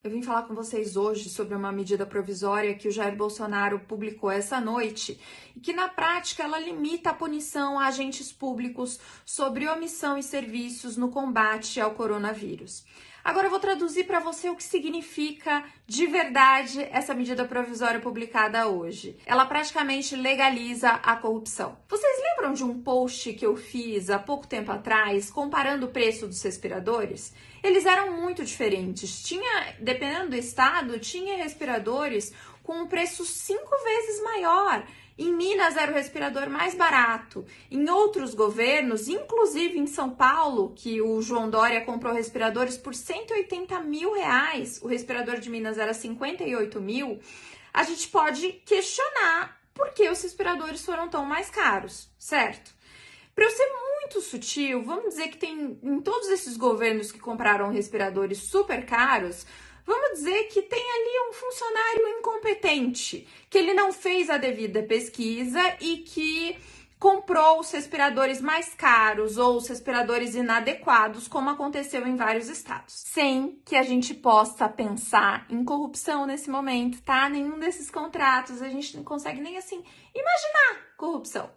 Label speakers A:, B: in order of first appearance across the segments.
A: Eu vim falar com vocês hoje sobre uma medida provisória que o Jair Bolsonaro publicou essa noite e que, na prática, ela limita a punição a agentes públicos sobre omissão e serviços no combate ao coronavírus. Agora eu vou traduzir para você o que significa de verdade essa medida provisória publicada hoje. Ela praticamente legaliza a corrupção. Vocês lembram de um post que eu fiz há pouco tempo atrás comparando o preço dos respiradores? Eles eram muito diferentes. Dependendo do estado, tinha respiradores com um preço 5 vezes maior. Em Minas era o respirador mais barato. Em outros governos, inclusive em São Paulo, que o João Dória comprou respiradores por R$180 mil, o respirador de Minas era 58 mil, a gente pode questionar por que os respiradores foram tão mais caros, certo? Para eu ser muito sutil, vamos dizer que tem em todos esses governos que compraram respiradores super caros, vamos dizer que tem ali um funcionário incompetente, que ele não fez a devida pesquisa e que comprou os respiradores mais caros ou os respiradores inadequados, como aconteceu em vários estados. Sem que a gente possa pensar em corrupção nesse momento, tá? Nenhum desses contratos, a gente não consegue nem assim imaginar corrupção.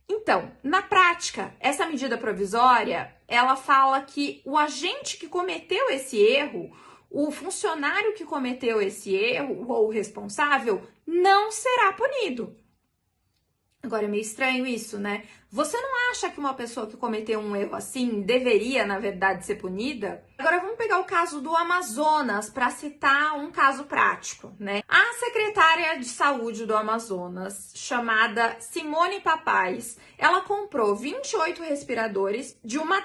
A: Então, na prática, essa medida provisória, ela fala que o agente que cometeu esse erro, o funcionário que cometeu esse erro ou o responsável não será punido. Agora é meio estranho isso, né? Você não acha que uma pessoa que cometeu um erro assim deveria, na verdade, ser punida? Agora vamos pegar o caso do Amazonas para citar um caso prático, né? A secretária de saúde do Amazonas, chamada Simone Papais, ela comprou 28 respiradores de uma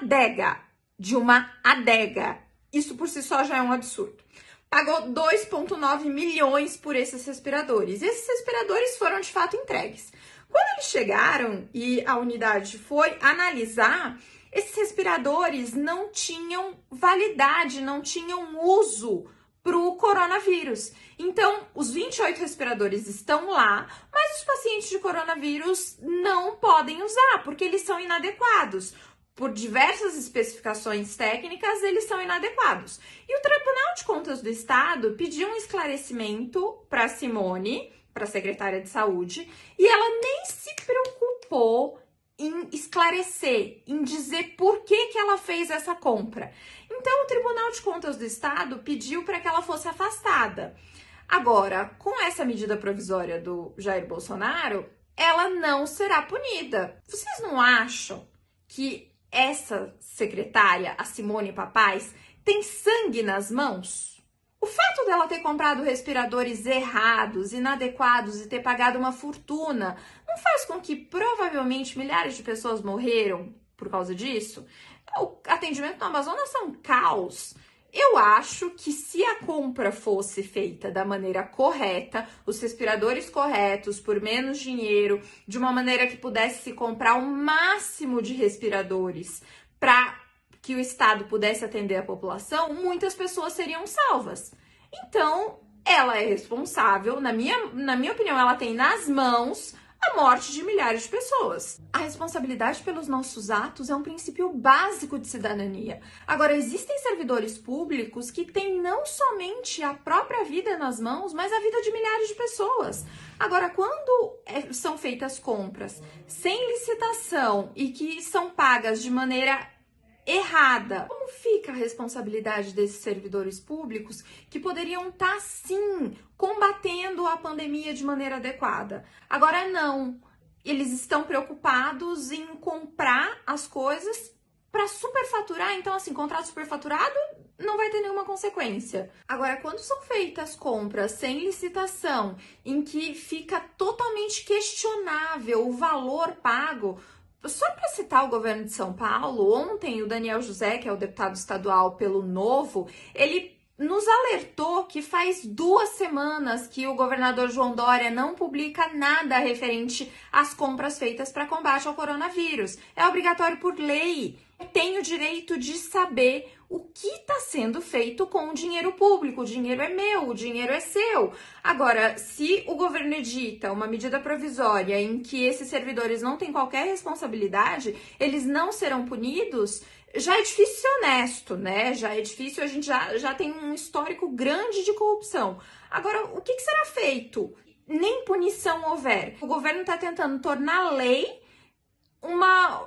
A: adega. Isso por si só já é um absurdo. Pagou 2,9 milhões por esses respiradores. Esses respiradores foram de fato entregues. Quando eles chegaram e a unidade foi analisar, esses respiradores não tinham validade, não tinham uso para o coronavírus. Então, os 28 respiradores estão lá, mas os pacientes de coronavírus não podem usar, porque eles são inadequados. Por diversas especificações técnicas, eles são inadequados. E o Tribunal de Contas do Estado pediu um esclarecimento para Simone, para a secretária de saúde, e ela nem se preocupou em esclarecer, em dizer por que ela fez essa compra. Então, o Tribunal de Contas do Estado pediu para que ela fosse afastada. Agora, com essa medida provisória do Jair Bolsonaro, ela não será punida. Vocês não acham que essa secretária, a Simone Papais, tem sangue nas mãos? O fato dela ter comprado respiradores errados, inadequados e ter pagado uma fortuna não faz com que provavelmente milhares de pessoas morreram por causa disso? O atendimento no Amazonas é um caos. Eu acho que se a compra fosse feita da maneira correta, os respiradores corretos, por menos dinheiro, de uma maneira que pudesse se comprar o máximo de respiradores para que o Estado pudesse atender a população, muitas pessoas seriam salvas. Então, ela é responsável, na minha opinião, ela tem nas mãos a morte de milhares de pessoas. A responsabilidade pelos nossos atos é um princípio básico de cidadania. Agora, existem servidores públicos que têm não somente a própria vida nas mãos, mas a vida de milhares de pessoas. Agora, quando são feitas compras sem licitação e que são pagas de maneira errada, como fica a responsabilidade desses servidores públicos que poderiam estar, sim, combatendo a pandemia de maneira adequada? Agora não, eles estão preocupados em comprar as coisas para superfaturar, então assim, contrato superfaturado não vai ter nenhuma consequência. Agora, quando são feitas compras sem licitação, em que fica totalmente questionável o valor pago. Só para citar o governo de São Paulo, ontem o Daniel José, que é o deputado estadual pelo Novo, ele nos alertou que faz 2 semanas que o governador João Dória não publica nada referente às compras feitas para combate ao coronavírus. É obrigatório por lei. Eu tenho o direito de saber o que está sendo feito com o dinheiro público. O dinheiro é meu, o dinheiro é seu. Agora, se o governo edita uma medida provisória em que esses servidores não têm qualquer responsabilidade, eles não serão punidos, Já é difícil ser honesto, né? Já é difícil, a gente já tem um histórico grande de corrupção. Agora, o que será feito? Nem punição houver. O governo está tentando tornar lei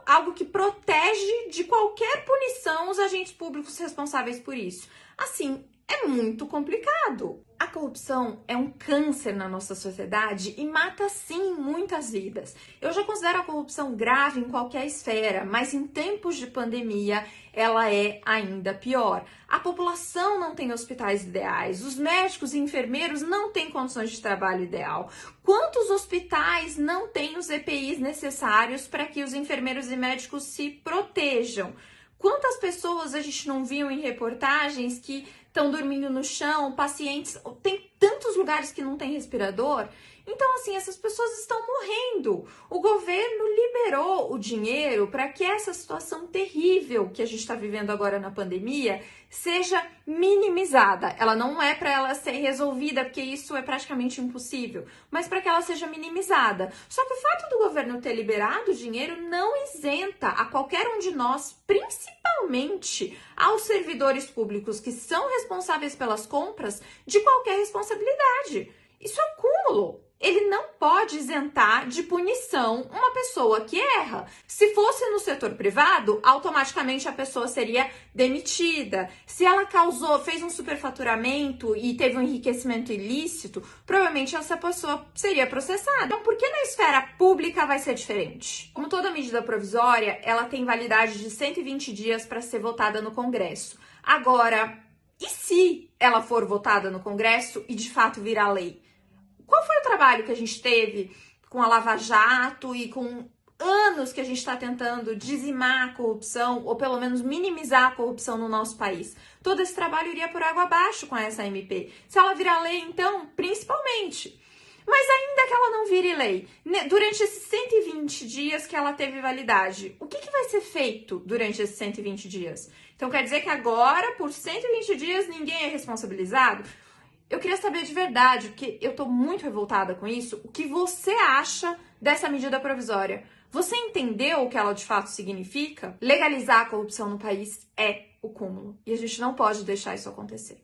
A: algo que protege de qualquer punição os agentes públicos responsáveis por isso. Assim, é muito complicado. A corrupção é um câncer na nossa sociedade e mata, sim, muitas vidas. Eu já considero a corrupção grave em qualquer esfera, mas em tempos de pandemia ela é ainda pior. A população não tem hospitais ideais, os médicos e enfermeiros não têm condições de trabalho ideal. Quantos hospitais não têm os EPIs necessários para que os enfermeiros e médicos se protejam? Quantas pessoas a gente não viu em reportagens que estão dormindo no chão, pacientes, tem tantos lugares que não tem respirador. Então, assim, essas pessoas estão morrendo. O governo liberou o dinheiro para que essa situação terrível que a gente está vivendo agora na pandemia seja minimizada. Ela não é para ela ser resolvida, porque isso é praticamente impossível, mas para que ela seja minimizada. Só que o fato do governo ter liberado o dinheiro não isenta a qualquer um de nós, principalmente aos servidores públicos que são responsáveis pelas compras, de qualquer responsabilidade. Isso é cúmulo. Ele não pode isentar de punição uma pessoa que erra. Se fosse no setor privado, automaticamente a pessoa seria demitida. Se ela fez um superfaturamento e teve um enriquecimento ilícito, provavelmente essa pessoa seria processada. Então, por que na esfera pública vai ser diferente? Como toda medida provisória, ela tem validade de 120 dias para ser votada no Congresso. Agora, e se ela for votada no Congresso e de fato virar lei? Qual foi o trabalho que a gente teve com a Lava Jato e com anos que a gente está tentando dizimar a corrupção, ou pelo menos minimizar a corrupção no nosso país? Todo esse trabalho iria por água abaixo com essa MP. Se ela virar lei, então, principalmente. Mas ainda que ela não vire lei, durante esses 120 dias que ela teve validade, o que vai ser feito durante esses 120 dias? Então quer dizer que agora, por 120 dias, ninguém é responsabilizado? Eu queria saber de verdade, porque eu tô muito revoltada com isso, o que você acha dessa medida provisória? Você entendeu o que ela de fato significa? Legalizar a corrupção no país é o cúmulo. E a gente não pode deixar isso acontecer.